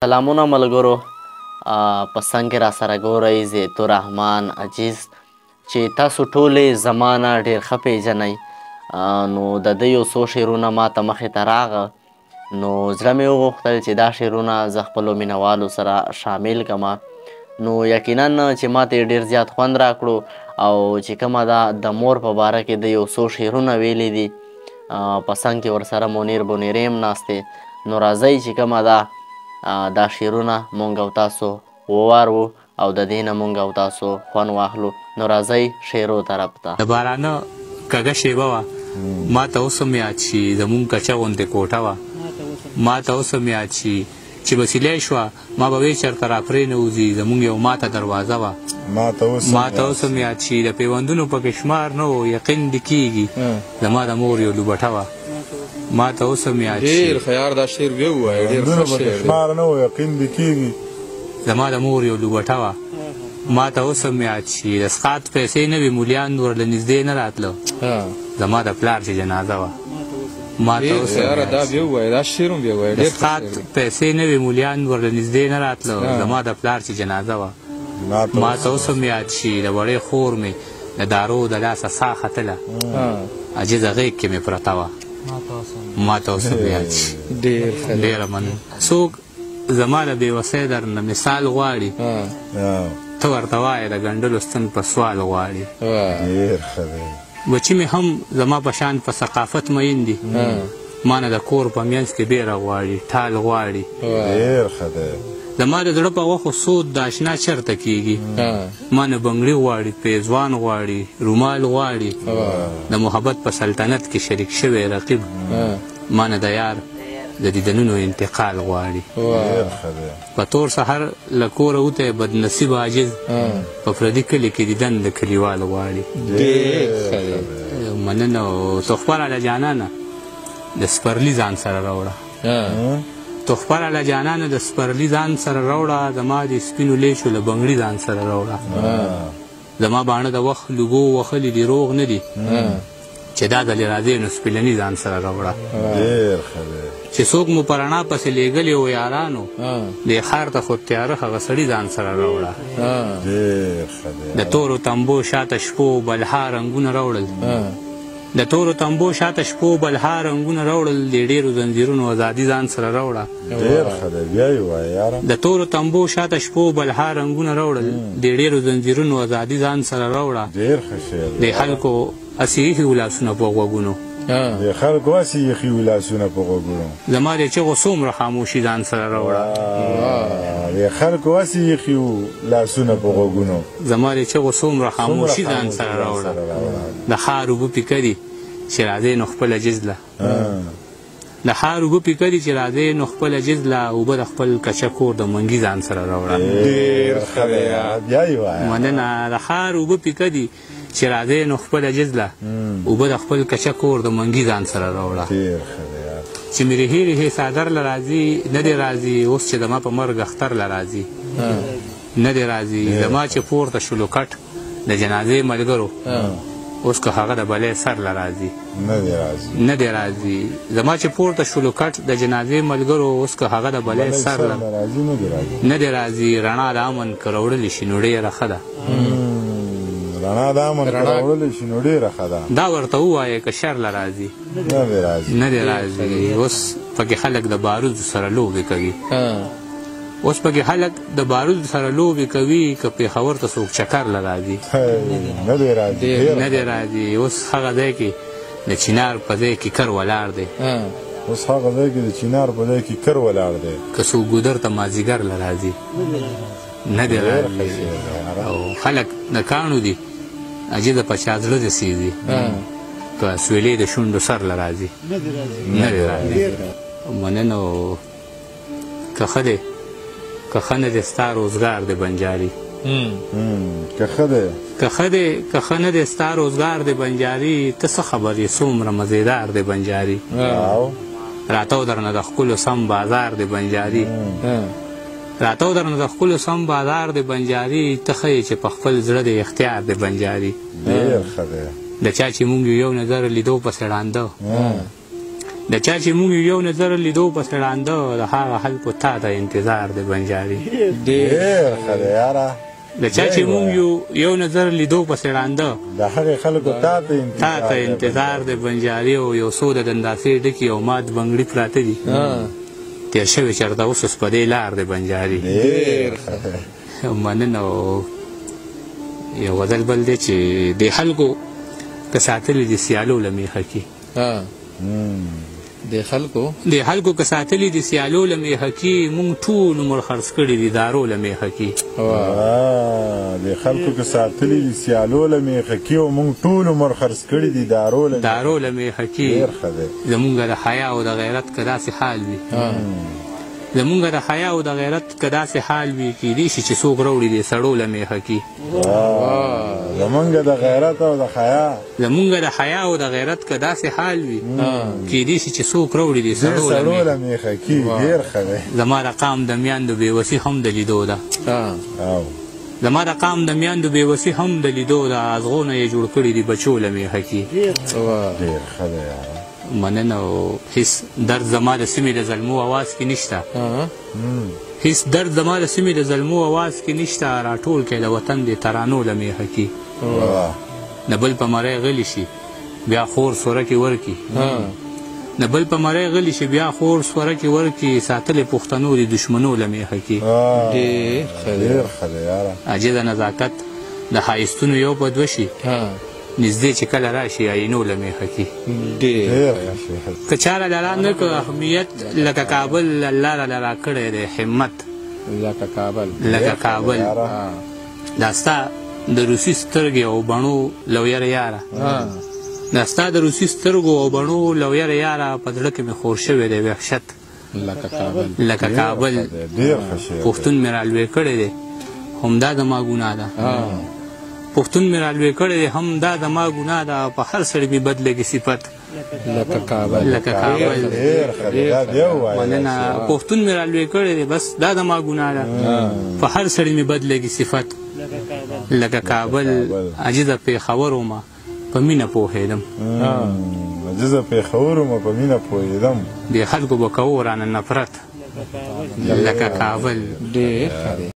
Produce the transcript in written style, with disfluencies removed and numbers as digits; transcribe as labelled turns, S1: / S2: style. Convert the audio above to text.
S1: سلامونه ملګرو په څنګ کې راسره ګورئ زیتو رحمان عزیز چې تاسو ټولې زما نه ډېر ښه پیژنئ نو د ده یو څو شعرونه ما ته مخې ته راغه نو زړه مې وغوښتل چې دا شعرونه زه خپلو مینوالو سره شامل کړم نو یقینا چې ما ته یې ډېر زیات خوند راکړو او چې کومه ده د مور په باره کې د یو څو شعرونه ویلي دي په څنګ کې ورسره منیر بنیرې هم ناست دی نو راځئ چې کومه ده دا شعرونه مونږ او تاسو ووارو او د دې نه مونږ او تاسو خوند واخلو نو راځئ شعرو طرف ته
S2: د بارانه کږه شیبه وه ما ته اوس هم یاد شي زمونږ کچه غوندې کوټه وه ما ته اوس هم یاد شي چې وسیلې شوه ما به وی چېرته راپرې نه وځي زمونږ یو ماته دروازه وه ما ته اوس هم یاد شي د پیوندونو پکې شمار نه و یقین دې کېږي زما د مور یو لوبټه وه ما ته اوس هم یاد شي
S3: ډېر ښه یار دا شعر ووایه ډېر ښه شعر
S4: شمار نه و یقین دې کېږي
S2: زما د مور یو لوبټه وه ما ته اوس هم یاد شي د سقاط پیسې نه وي مولیان ورله نږدې نه راتله زما د پلار چې جنازه وه ما ته اوس هم یاد شي د سقاط پیسې نه وي مولیان ورله نږدې نه راتله زما د پلار چې جنازه وه ما ته اوس هم یاد شي د وړې خور مې د دارو د لاسه ساه ختله عجیزه غېږ کې مې پرته وه ما ته اوس هم یاد شي ډېره مننه څوک زما د بېوسۍ درنه مثال غواړي ته ورته وایې د ګنډلو ستن په سوال غواړي بچي مې هم زما په شان په ثقافت مین دي ما نه د کور په منځ کې بیره غواړي ټال غواړي زما د زړه په غوښو سود د اشنا چرته کېږي ما نه بنګړي غواړي پیزوان غواړي رومال غواړي د محبت په سلطنت کې شریک شوی رقیب ما نه د یار د دیدنونو انتقال غواړي په تور سحر له کوره وتی بدنصیب عاجز په پردي کلي کې دیدن د کلیوال غواړي مننه او تخپر علی جانانه د سپرلي ځان سره راوړه تخپر علی جانانه د سپرلي ځان سره راوړه زما د سپینو لیشو له بنګړي ځان سره راوړه زما باڼه د وخت لوګو وښلي دي روغ نه دي چې دا ځلې راځې نو سپیلني ځان سره راوړه چې څوک مو په رڼا پسې لېږلي وو یارانو دې ښار ته خو تیاره هغه سړي ځان سره راوړه د تورو تمبو شاته شپو بلها رنګونه راوړل د تورو تمبو شاته شپو بلها رنګونه راوړل د ډېرو زنځیرونو ازادي ځان سره راوړه د تورو تمبو شاته شپو بلها رنګونه راوړل د ډېرو زنځیرونو ازادي ځان سره راوړه د خلکو اسې ایښي وو لاسونه په غوږونو زما د چغو څومره خاموشي ځان سره راوړه زما د چغو څومره خاموشي ځان سره راوړه د ښار اوبه پیکه دي چې راځې نو خپله جزله د ښار اوبه پیکه دي چې راځې نو خپله جزله اوبه د خپل کچه کور د منګي ځان سره راوړه مننه د ښار اوبه پیکه دي چې راځې نو خپله جزله اوبه د خپل کچه کور د منګي ځان سره راوړه چې مې رهې رهې څادر له راځي نه دې راځي اوس چې زما په مرګ اختر له راځي نه دې راځي زما چې پورته شولو کټ د جنازې ملګرو اوس که هغه د بلې سر له راځي نه دې راځي زما چې پورته شولو کټ د جنازې ملګرو اوس که هغه د بلې سر له نه دې راځي رڼا د امن که راوړلی شي نو ډېره ښه ده دا ورته ووایه که شر له راځي نه دې راځي اوس پکې خلک د بارودو سره لوبې کوي اوس پکې خلک د بارودو سره لوبې کوي که پېښور ته څوک چکر له راځي نه دې راځي اوس هغه ځای کې د چینار په ځای کې کر ولاړ دی که څوک ګودر ته مازدیګر له راځي نه دې راځي او خلک د کاڼو دي عجیبه په چا زړه دې سیزي که سویلې د شونډو سر له راځي نه دې راځي مننه که ښه دی که ښه نه دی ستا روزګار دی بنجاري که ښه نه دی ستا روزګار دی بنجاري ته څه خبر یې څومره مزېدار دی بنجاري راتاو درنه د ښکلو سم بازار دی بنجاري راتاو درنه د ښکلو سم بازار دی بنجاري ته ښه یې چې په خپل زړه دی اختیار دی بنجاري د چا چې مونږ یو نظر لیدو پسې ړانده د چا چې موږ یو نظر لیدو پسې ړانده د هغه خلکو تا ته انتظار دی بنجاري
S4: ډېر ښه دی یاره
S2: د چا چې موږ یو نظر لیدو پسې ړانده
S4: د هغې خلکو تا
S2: ته انتظار دی بنجاري او یو څو د دنداسې ډکې او مات بنګړي پراته دي تېر شوي چېرته اوس په دې لار دی بنجاري
S4: ډېر ښه
S2: مننه او یو غزل بل دی چې د خلکو که ساتلي دي سیالو له میخه کې
S3: د
S2: خلکو که ساتلي دي سیالو له میخه کې مونږ ټول عمر خرڅ کړي دي دارو له میخه کې
S4: د خلکو که ساتلي دي سیالو له میخه کې او مونږ ټول عمر خرڅ کړي دي دارو له میخه کې ډېر ښه دی
S2: زمونږ د حیا او د غیرت که داسې حال وي زمونږ د حیا او د غیرت که داسې حال وي کیدای شي چې څوک راوړي دي سړو له میخه کې
S4: زمونږ د غیرت او د حیا
S2: زمونږ د حیا او د غیرت که داسې حال وي کیدای شي چې څوک راوړي دي سړو
S4: له میخه کې ډېر ښه دی
S2: زما د قام د میاندو بېوسي هم د لیدو ده زما د قام د میاندو بېوسي هم د لیدو ده ازغونه یې جوړ کړي دي بچو له میخه کې
S4: ډېر ښه دی یاره
S2: مننه او هیڅ درد زما د سیمې د زلمو اواز کې نشته هیڅ درد زما د سیمې د زلمو اواز کې نشته راټول کړئ د وطن د ترانو له میخه کې نه بل په مری غلی شي بیا خور سوره کې ورکي نه بل په مری غلی شي بیا خور سوره کې ورکي ساتلې پښتنو د دشمنو له میخه کې
S4: ډېر ښه دی یاره
S2: عاجزه نزاکت د ښایستونو یو په دوه شي نږدې چې کله راشي آینو له میخه کې
S4: ډېر ښه
S2: که چاله لرا نه که اهمیت لکه کابل الله راله راکړی دی همت لکه کابل دا ستا د روسي سترګې او بڼو لویره یاره دا ستا د روسي سترګو او بڼو لویره یاره په زړه کې مې خور شوی دی وحشت لکه کابل پښتون مې رالوی کړی دی همدا زما ګناه ده پښتون مې رالوی کړی دی هم دا زما ګناه ده په هر سړي مې بد لګي صفت لکه کابل مننه پښتون مې رالوی کړی دی بس دا زما ګناه ده په هر سړي مې بد لګي صفت لکه کابل عجیزه پېښور ومه په مینه پوهېدم
S4: عجیزه پېښور ومه په مینه پوهېدم
S2: دې خلکو به کوو رانه نفرت لکه کابل